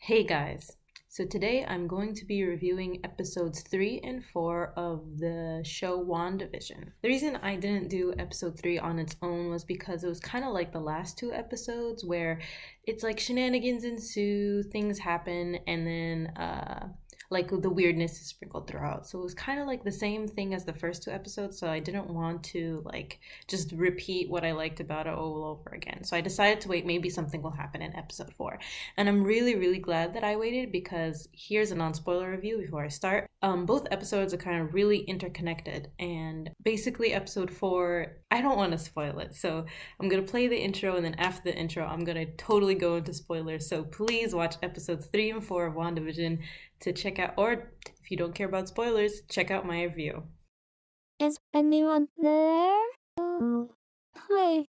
Hey guys, so today I'm going to be reviewing episodes 3 and 4 of the show WandaVision. The reason I didn't do episode 3 on its own was because it was kind of like the last two episodes where it's like shenanigans ensue, things happen, and then like the weirdness is sprinkled throughout. So it was kind of like the same thing as the first two episodes, so I didn't want to like just repeat what I liked about it all over again. So I decided to wait, maybe something will happen in episode 4. And I'm really, really glad that I waited because here's a non-spoiler review before I start. Both episodes are kind of really interconnected, and basically episode 4, I don't want to spoil it. So I'm going to play the intro, and then after the intro, I'm going to totally go into spoilers. So please watch episodes 3 and 4 of WandaVision to check out, or if you don't care about spoilers, check out my review. Is anyone there? Hey.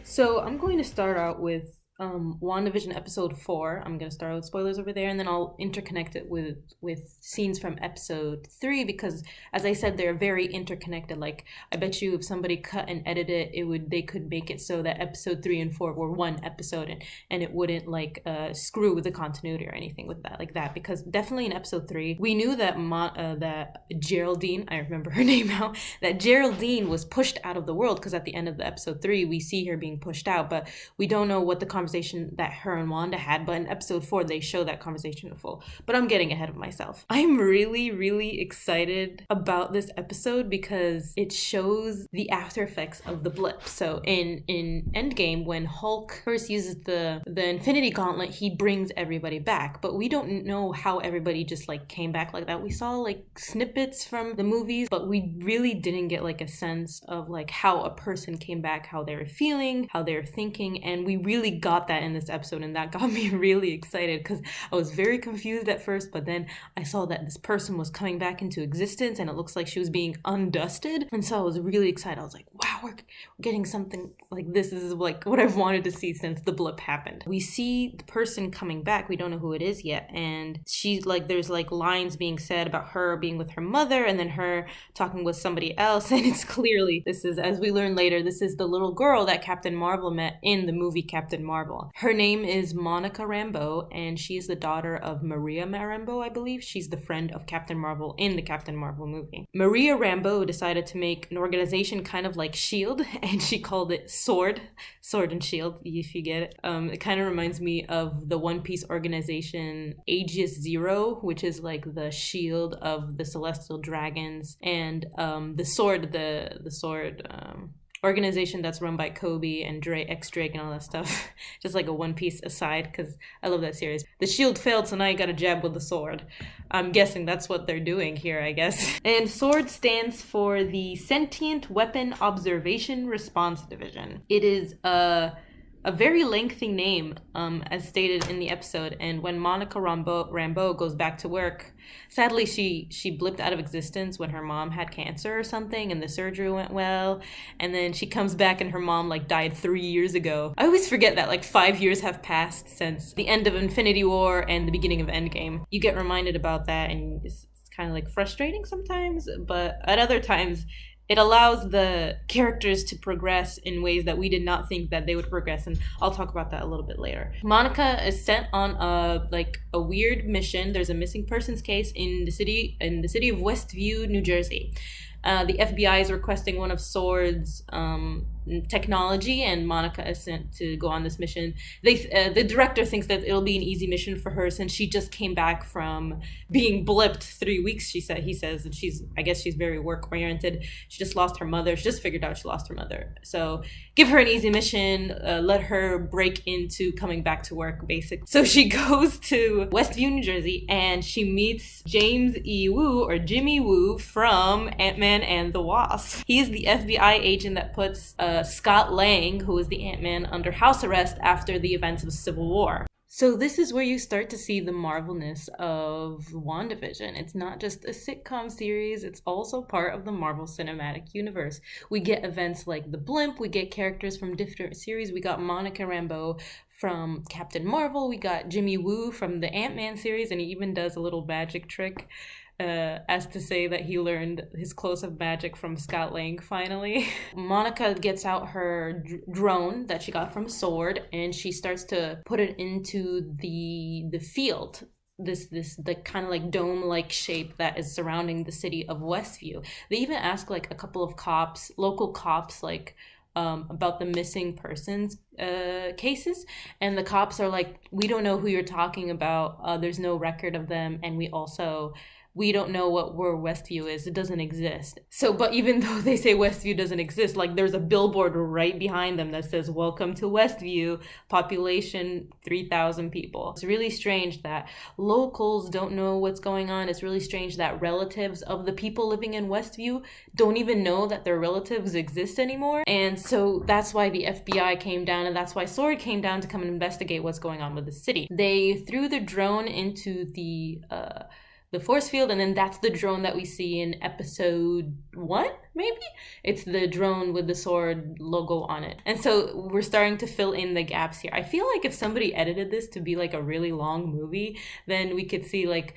So I'm going to start out with WandaVision episode 4. I'm going to start with spoilers over there, and then I'll interconnect it with scenes from episode 3 because, as I said, they're very interconnected. Like, I bet you if somebody cut and edited it, they could make it so that episode 3 and 4 were one episode, and it wouldn't like screw with the continuity or anything with that like that. Because definitely in episode 3, we knew that that Geraldine, I remember her name now, that Geraldine was pushed out of the world because at the end of the episode 3, we see her being pushed out, but we don't know what the conversation that her and Wanda had. But in episode 4, they show that conversation in full. But I'm getting ahead of myself. I'm really, really excited about this episode because it shows the after effects of the blip. So in Endgame, when Hulk first uses the Infinity Gauntlet, he brings everybody back. But we don't know how everybody just like came back like that. We saw like snippets from the movies, but we really didn't get like a sense of like how a person came back, how they were feeling, how they were thinking, and we really got that in this episode, and that got me really excited because I was very confused at first, but then I saw that this person was coming back into existence and it looks like she was being undusted, and so I was really excited. I was like, wow, we're getting something like this. This is like what I've wanted to see since the blip happened. We see the person coming back, we don't know who it is yet, and she's like, there's like lines being said about her being with her mother and then her talking with somebody else, and it's clearly, this is, as we learn later, this is the little girl that Captain Marvel met in the movie Captain Marvel. Her name is Monica Rambeau, and she's the daughter of Maria Rambeau, I believe. She's the friend of Captain Marvel in the Captain Marvel movie. Maria Rambeau decided to make an organization kind of like S.H.I.E.L.D., and she called it Sword and Shield, if you get it. It kind of reminds me of the One Piece organization Aegis Zero, which is like the shield of the celestial dragons, and the sword organization that's run by Kobe and X-Drake and all that stuff. Just like a One Piece aside, because I love that series. The shield failed, so now you gotta jab with the sword. I'm guessing that's what they're doing here, I guess. And sword stands for the Sentient Weapon Observation Response Division. It is a very lengthy name, as stated in the episode, and when Monica Rambeau goes back to work, sadly she blipped out of existence when her mom had cancer or something, and the surgery went well, and then she comes back and her mom like died 3 years ago. I always forget that like 5 years have passed since the end of Infinity War and the beginning of Endgame. You get reminded about that, and it's kind of like frustrating sometimes, but at other times it allows the characters to progress in ways that we did not think that they would progress, and I'll talk about that a little bit later. Monica is sent on a weird mission. There's a missing persons case in the city of Westview, New Jersey. The FBI is requesting one of S.W.O.R.D's technology, and Monica is sent to go on this mission. The director thinks that it'll be an easy mission for her since she just came back from being blipped 3 weeks. He says, and I guess she's very work oriented. She just lost her mother. She just figured out she lost her mother. So give her an easy mission. Let her break into coming back to work, basically. So she goes to Westview, New Jersey, and she meets James E. Woo, or Jimmy Woo, from Ant-Man and the Wasp. He's the FBI agent that puts Scott Lang, who is the Ant-Man, under house arrest after the events of Civil War. So this is where you start to see the marvelness of WandaVision. It's not just a sitcom series, it's also part of the Marvel Cinematic Universe. We get events like the blimp, we get characters from different series. We got Monica Rambeau from Captain Marvel, we got Jimmy Woo from the Ant-Man series, and he even does a little magic trick as to say that he learned his close of magic from Scott Lang finally. Monica gets out her drone that she got from Sword, and she starts to put it into the field, the kind of like dome like shape that is surrounding the city of Westview. They even ask like a couple of cops, local cops, like about the missing persons cases, and the cops are like, we don't know who you're talking about, there's no record of them, and we don't know where Westview is. It doesn't exist. So, but even though they say Westview doesn't exist, like there's a billboard right behind them that says, "Welcome to Westview, population 3,000 people." It's really strange that locals don't know what's going on. It's really strange that relatives of the people living in Westview don't even know that their relatives exist anymore. And so that's why the FBI came down, and that's why Sword came down to come and investigate what's going on with the city. They threw the drone into the force field, and then that's the drone that we see in episode 1, maybe? It's the drone with the Sword logo on it. And so we're starting to fill in the gaps here. I feel like if somebody edited this to be like a really long movie, then we could see like,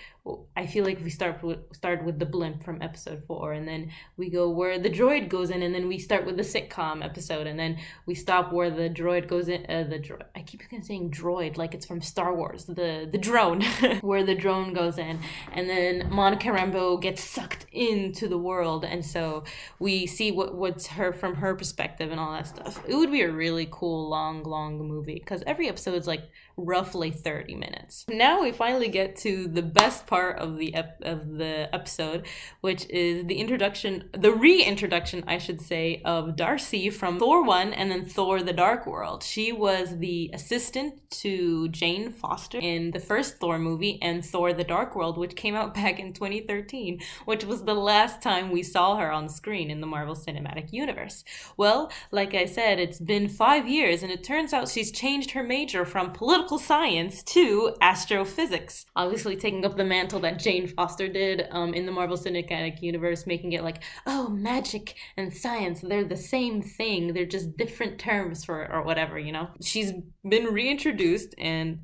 I feel like we start with the blimp from episode 4, and then we go where the droid goes in, and then we start with the sitcom episode, and then we stop where the droid goes in. I keep saying droid like it's from Star Wars. The drone, where the drone goes in, and then Monica Rambeau gets sucked into the world, and so we see what's from her perspective and all that stuff. It would be a really cool long movie because every episode is like roughly 30 minutes. Now we finally get to the best part of the episode, which is the reintroduction, I should say, of Darcy from Thor 1 and then Thor the Dark World. She was the assistant to Jane Foster in the first Thor movie and Thor the Dark World, which came out back in 2013, which was the last time we saw her on screen in the Marvel Cinematic Universe. Well, like I said, it's been 5 years, and it turns out she's changed her major from political science to astrophysics, obviously taking up the mantle that Jane Foster did in the Marvel Cinematic Universe, making it like, oh, magic and science, they're the same thing, they're just different terms for, or whatever, you know. She's been reintroduced, and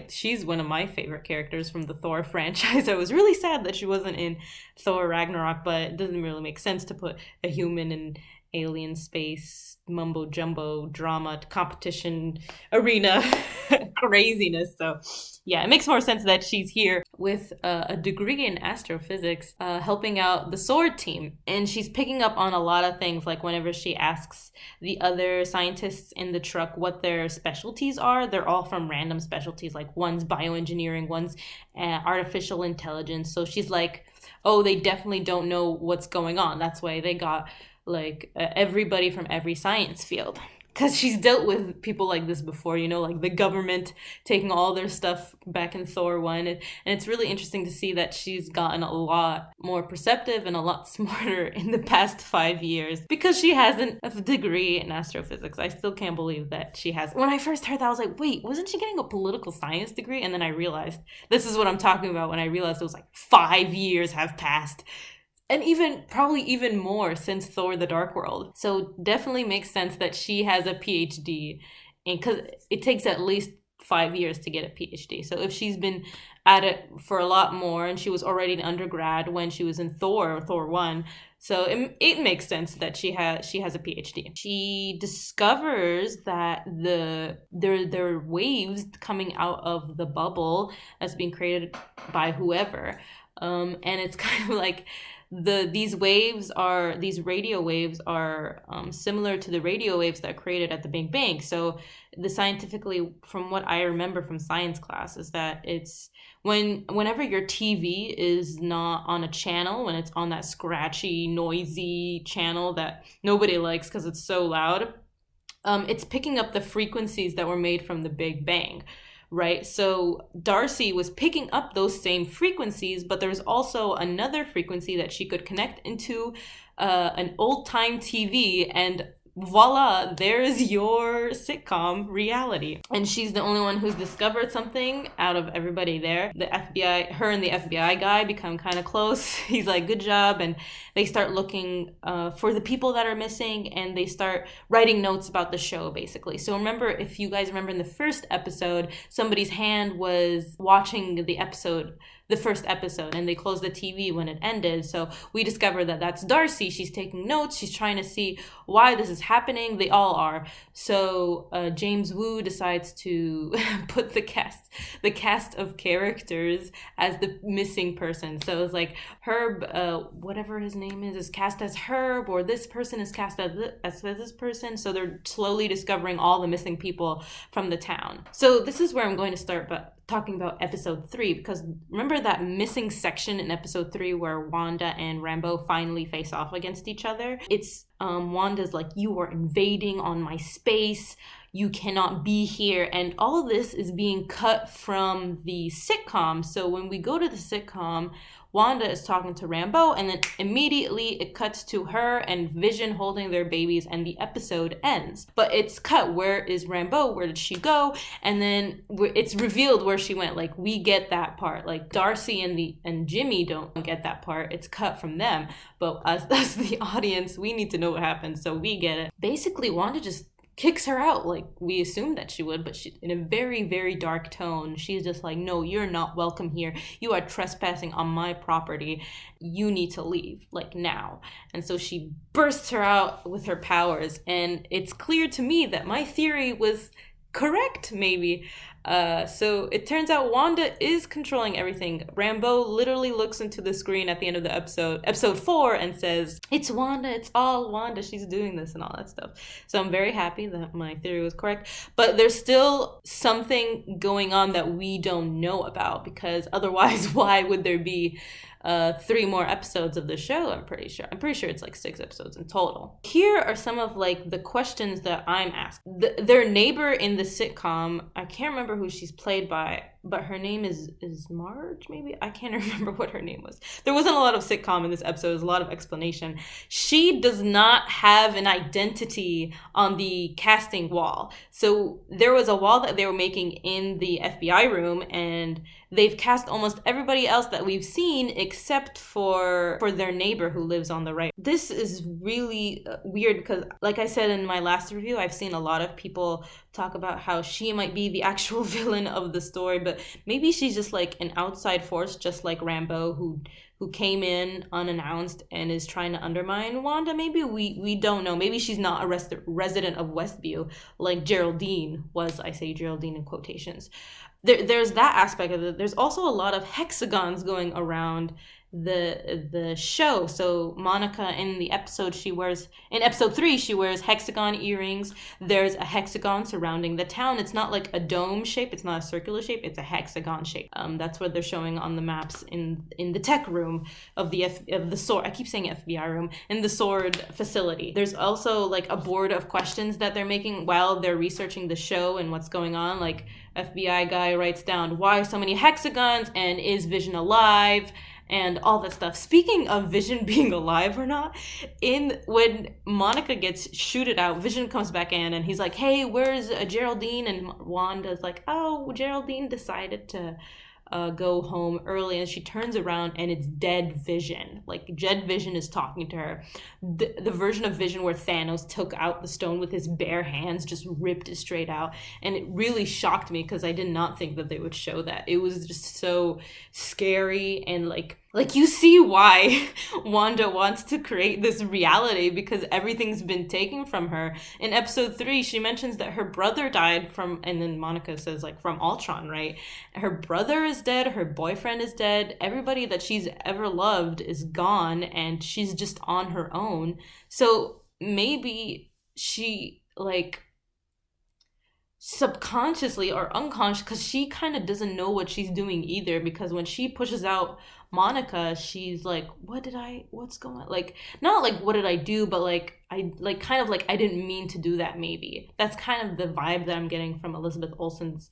she's one of my favorite characters from the Thor franchise. I was really sad that she wasn't in Thor Ragnarok, but it doesn't really make sense to put a human in alien space mumbo jumbo drama competition arena craziness. So yeah, it makes more sense that she's here with a degree in astrophysics, helping out the Sword team. And she's picking up on a lot of things, like whenever she asks the other scientists in the truck what their specialties are, they're all from random specialties, like one's bioengineering, one's artificial intelligence. So she's like, oh, they definitely don't know what's going on. That's why they got like everybody from every science field, because she's dealt with people like this before, you know, like the government taking all their stuff back in Thor 1. And it's really interesting to see that she's gotten a lot more perceptive and a lot smarter in the past 5 years because she has a degree in astrophysics. I still can't believe that she has. When I first heard that, I was like, wait, wasn't she getting a political science degree? And then I realized this is what I'm talking about when I realized it was like 5 years have passed. And probably even more since Thor the Dark World. So definitely makes sense that she has a PhD, and because it takes at least 5 years to get a PhD. So if she's been at it for a lot more, and she was already an undergrad when she was in Thor 1, so it makes sense that she has a PhD. She discovers that there are waves coming out of the bubble that's being created by whoever, and it's kind of like these radio waves are similar to the radio waves that are created at the Big Bang. So scientifically, from what I remember from science class, is that it's whenever your TV is not on a channel, when it's on that scratchy, noisy channel that nobody likes because it's so loud, it's picking up the frequencies that were made from the Big Bang. Right? So Darcy was picking up those same frequencies, but there's also another frequency that she could connect into an old-time TV, and voila, there's your sitcom reality. And she's the only one who's discovered something out of everybody there. The FBI, her and the FBI guy become kind of close. He's like, good job. And they start looking for the people that are missing, and they start writing notes about the show, basically. So remember, if you guys remember in the first episode, somebody's hand was watching the episode the first episode, and they closed the TV when it ended. So we discover that that's Darcy. She's taking notes. She's trying to see why this is happening. They all are. So James Woo decides to put the cast of characters as the missing person. So it's like Herb, whatever his name is cast as Herb, or this person is cast as this person. So they're slowly discovering all the missing people from the town. So this is where I'm going to start talking about episode 3, because remember that missing section in episode 3 where Wanda and Rambeau finally face off against each other? It's Wanda's like, you are invading on my space, you cannot be here, and all of this is being cut from the sitcom. So when we go to the sitcom, Wanda is talking to Rambeau, and then immediately it cuts to her and Vision holding their babies, and the episode ends. But it's cut. Where is Rambeau? Where did she go? And then it's revealed where she went. Like, we get that part. Like, Darcy and Jimmy don't get that part. It's cut from them. But as the audience, we need to know what happened, so we get it. Basically, Wanda just kicks her out like we assumed that she would, but she, in a very, very dark tone, she's just like, no, you're not welcome here. You are trespassing on my property. You need to leave, like, now. And so she bursts her out with her powers, and it's clear to me that my theory was correct, maybe. So it turns out Wanda is controlling everything. Rambeau literally looks into the screen at the end of the episode 4, and says, it's Wanda, it's all Wanda, she's doing this and all that stuff. So I'm very happy that my theory was correct. But there's still something going on that we don't know about, because otherwise why would there be 3 more episodes of the show? I'm pretty sure it's like 6 episodes in total. Here are some of like the questions that I'm asked. Their neighbor in the sitcom, I can't remember who she's played by, but her name is Marge, maybe? I can't remember what her name was. There wasn't a lot of sitcom in this episode. There's a lot of explanation. She does not have an identity on the casting wall. So there was a wall that they were making in the FBI room, and they've cast almost everybody else that we've seen except for their neighbor who lives on the right. This is really weird because, like I said in my last review, I've seen a lot of people talk about how she might be the actual villain of the story, but maybe she's just like an outside force, just like Rambeau, who came in unannounced and is trying to undermine Wanda. Maybe we don't know. Maybe she's not a resident of Westview like Geraldine was. I say Geraldine in quotations. There's that aspect of it. There's also a lot of hexagons going around the show. So Monica in episode 3 she wears hexagon earrings. There's a hexagon surrounding the town. It's not like a dome shape, it's not a circular shape, it's a hexagon shape. That's what they're showing on the maps in the tech room of the sword, I keep saying FBI room, in the sword facility. There's also like a board of questions that they're making while they're researching the show and what's going on. Like, FBI guy writes down, why so many hexagons, and is Vision alive, and all that stuff. Speaking of Vision being alive or not, when Monica gets shooted out, Vision comes back in and he's like, hey, where's Geraldine? And Wanda's like, oh, Geraldine decided to go home early, and she turns around and it's dead Vision. Like, dead Vision is talking to her. The version of Vision where Thanos took out the stone with his bare hands, just ripped it straight out. And it really shocked me because I did not think that they would show that. It was just so scary, and like you see why Wanda wants to create this reality, because everything's been taken from her. In episode 3, she mentions that her brother died and then Monica says, like, from Ultron, right? Her brother is dead, her boyfriend is dead, everybody that she's ever loved is gone, and she's just on her own. So maybe she, like, subconsciously or unconscious, because she kind of doesn't know what she's doing either, because when she pushes out Monica, she's like, what's going on? Like, not like, what did I do, but like, I like kind of like, I didn't mean to do that. Maybe that's kind of the vibe that I'm getting from Elizabeth Olsen's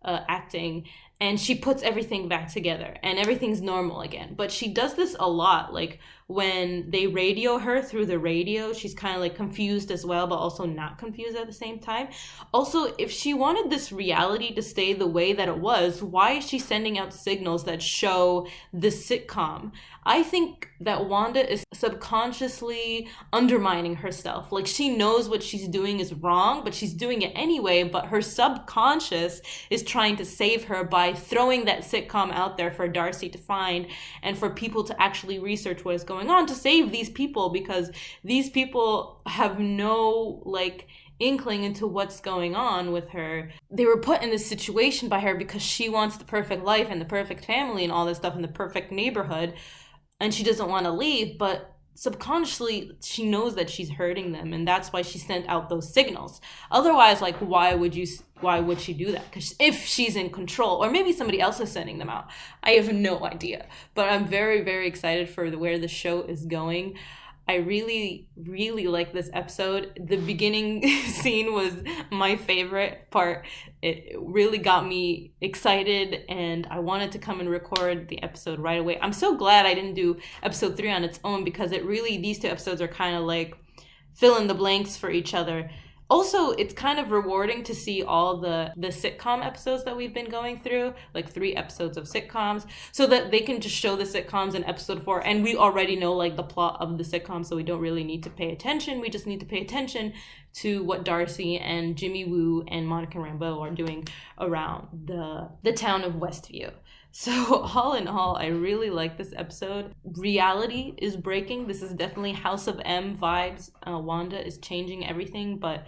acting. And she puts everything back together and everything's normal again. But she does this a lot. Like, when they radio her through the radio, she's kind of like confused as well, but also not confused at the same time. Also, if she wanted this reality to stay the way that it was, why is she sending out signals that show the sitcom? I think that Wanda is subconsciously undermining herself. Like, she knows what she's doing is wrong, but she's doing it anyway. But her subconscious is trying to save her by throwing that sitcom out there for Darcy to find and for people to actually research what is going on to save these people, because these people have no, like, inkling into what's going on with her. They were put in this situation by her because she wants the perfect life and the perfect family and all this stuff in the perfect neighborhood, and she doesn't want to leave, but subconsciously she knows that she's hurting them, and that's why she sent out those signals. Otherwise, like, why would she do that? Because if she's in control, or maybe somebody else is sending them out, I have no idea. But I'm very, very excited for where the show is going. I really, really like this episode. The beginning scene was my favorite part. It really got me excited, and I wanted to come and record the episode right away. I'm so glad I didn't do episode 3 on its own, because these 2 episodes are kind of like fill in the blanks for each other. Also, it's kind of rewarding to see all the sitcom episodes that we've been going through, like 3 episodes of sitcoms, so that they can just show the sitcoms in episode 4, and we already know, like, the plot of the sitcom, so we don't really need to pay attention. We just need to pay attention to what Darcy and Jimmy Woo and Monica Rambeau are doing around the town of Westview. So all in all, I really like this episode. Reality is breaking. This is definitely House of M vibes. Wanda is changing everything, but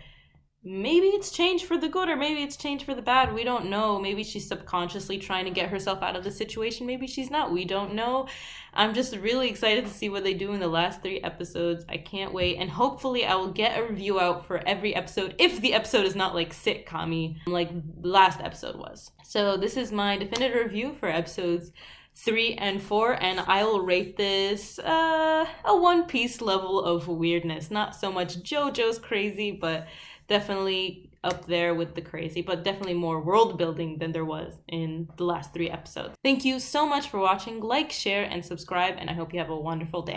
maybe it's changed for the good, or maybe it's changed for the bad. We don't know. Maybe she's subconsciously trying to get herself out of the situation. Maybe she's not. We don't know. I'm just really excited to see what they do in the last 3 episodes. I can't wait. And hopefully I will get a review out for every episode, if the episode is not like sitcom-y like last episode was. So this is my definitive review for episodes 3 and 4, and I will rate this a One Piece level of weirdness. Not so much JoJo's crazy, but definitely up there with the crazy, but definitely more world building than there was in the last 3 episodes. Thank you so much for watching. Like, share, and subscribe, and I hope you have a wonderful day.